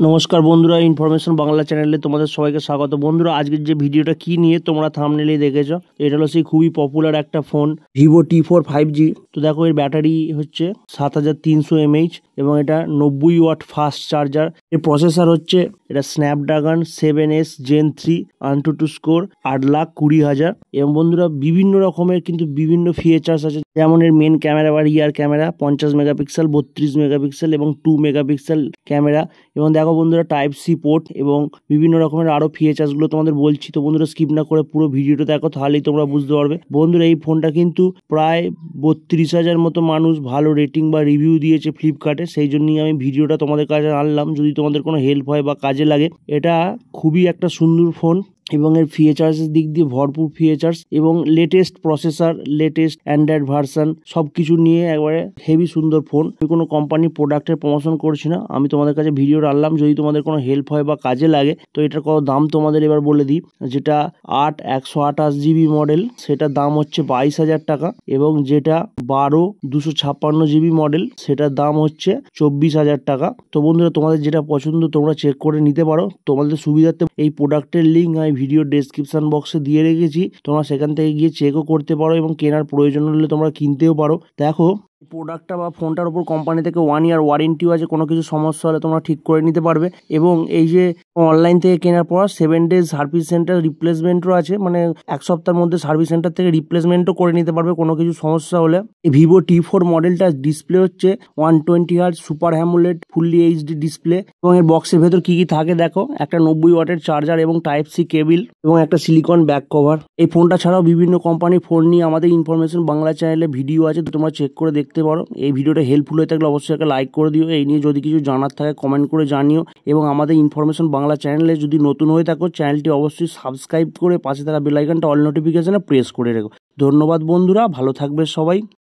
নমস্কার বন্ধুরা, ইনফরমেশন বাংলা চ্যানেলে তোমাদের সবাইকে স্বাগত। বন্ধুরা, আজকের যে ভিডিওটা কি নিয়ে তোমরা থাম্বনেইলেই দেখেছো, এটা হলো সেই খুবই পপুলার একটা ফোন ভিভো T4 5G। তো দেখো, এর ব্যাটারি হচ্ছে 7300 mAh এবং এটা 90 ওয়াট ফাস্ট চার্জার। এর প্রসেসর হচ্ছে এটা Snapdragon 7S Gen 3 AnTuTu score 8,20,000। এবং বন্ধুরা, বিভিন্ন রকমের কিন্তু বিভিন্ন ফিচার্স আছে, যেমন এর মেন ক্যামেরা বা রিয়ার ক্যামেরা 50 মেগাপিক্সেল, 32 মেগাপিক্সেল এবং 2 মেগাপিক্সেল ক্যামেরা। এবং দেখো বন্ধুরা, টাইপ সি পোর্ট এবং বিভিন্ন রকমের আরো ফিচার্স গুলো তোমাদের বলছি। তো বন্ধুরা, স্কিপ না করে পুরো ভিডিওটা দেখো, তাহলেই তোমরা বুঝতে পারবে। বন্ধুরা, এই ফোনটা কিন্তু প্রায় 32,000 মতো মানুষ ভালো রেটিং বা রিভিউ দিয়েছে ফ্লিপকার্টে, সেই জন্যই আমি ভিডিওটা তোমাদের কাছে আনলাম, যদি তোমাদের কোনো হেল্প হয় বা কাজে লাগে। এটা খুবই একটা সুন্দর ফোন এবং এর ফিচার্সের দিক দিয়ে ভরপুর ফিচার্স এবং latest processor, latest Android version সবকিছু নিয়ে একবারে হেভি সুন্দর ফোন। আমি কোনো কোম্পানির প্রোডাক্টের প্রমোশন করছি না, আমি তোমাদের কাছে ভিডিও আনলাম, যদি তোমাদের কোনো হেল্প হয় বা কাজে লাগে। তো এটার কত দাম তোমাদের এবার বলে দিই। যেটা 128GB মডেল, সেটার দাম হচ্ছে 22,000 টাকা। এবং যেটা 12/256GB মডেল, সেটার দাম হচ্ছে 24,000 টাকা। তো বন্ধুরা, তোমাদের যেটা পছন্দ তোমরা চেক করে নিতে পারো। তোমাদের সুবিধার্থে এই প্রোডাক্টের লিঙ্ক আমি ভিডিও ডেসক্রিপশন বক্সে দিয়ে রেখেছি, তোমরা সেখান থেকে গিয়ে চেকও করতে পারো এবং কেনার প্রয়োজন হলে তোমরা কিনতেও পারো। দেখো, প্রোডাক্টটা বা ফোনটার উপর কোম্পানি থেকে 1 ইয়ার ওয়ারেন্টিও আছে, কোনো কিছু সমস্যা হলে তোমরা ঠিক করে নিতে পারবে। এবং এই যে অনলাইন থেকে কেনার পর 7 ডেজ সার্ভিস সেন্টার রিপ্লেসমেন্টও আছে, মানে এক সপ্তাহের মধ্যে সার্ভিস সেন্টার থেকে রিপ্লেসমেন্টও করে নিতে পারবে কোনো কিছু সমস্যা হলে। এই ভিভো T4 মডেলটা ডিসপ্লে হচ্ছে 120Hz super AMOLED fully HD display. এবং এর বক্সের ভেতর কি কি থাকে দেখো, একটা 90 ওয়াটের চার্জার এবং টাইপ সি কেবিল এবং একটা সিলিকন ব্যাক কভার। এই ফোনটা ছাড়াও বিভিন্ন কোম্পানির ফোন নিয়ে আমাদের ইনফরমেশন বাংলা চ্যানেলে ভিডিও আছে, তোমরা চেক করে দেখতে পারো। এই ভিডিওটা হেল্পফুল হয়ে থাকলে অবশ্যই একটা লাইক করে দিও। এই নিয়ে যদি কিছু জানার থাকে কমেন্ট করে জানিও। এবং আমাদের ইনফরমেশন বাংলা চ্যানেলে যদি নতুন হয়ে থাকো, চ্যানেলটি অবশ্যই সাবস্ক্রাইব করে পাশে থাকা বেল আইকনটা অল নোটিফিকেশনে প্রেস করে রেখো। ধন্যবাদ বন্ধুরা, ভালো থাকবে সবাই।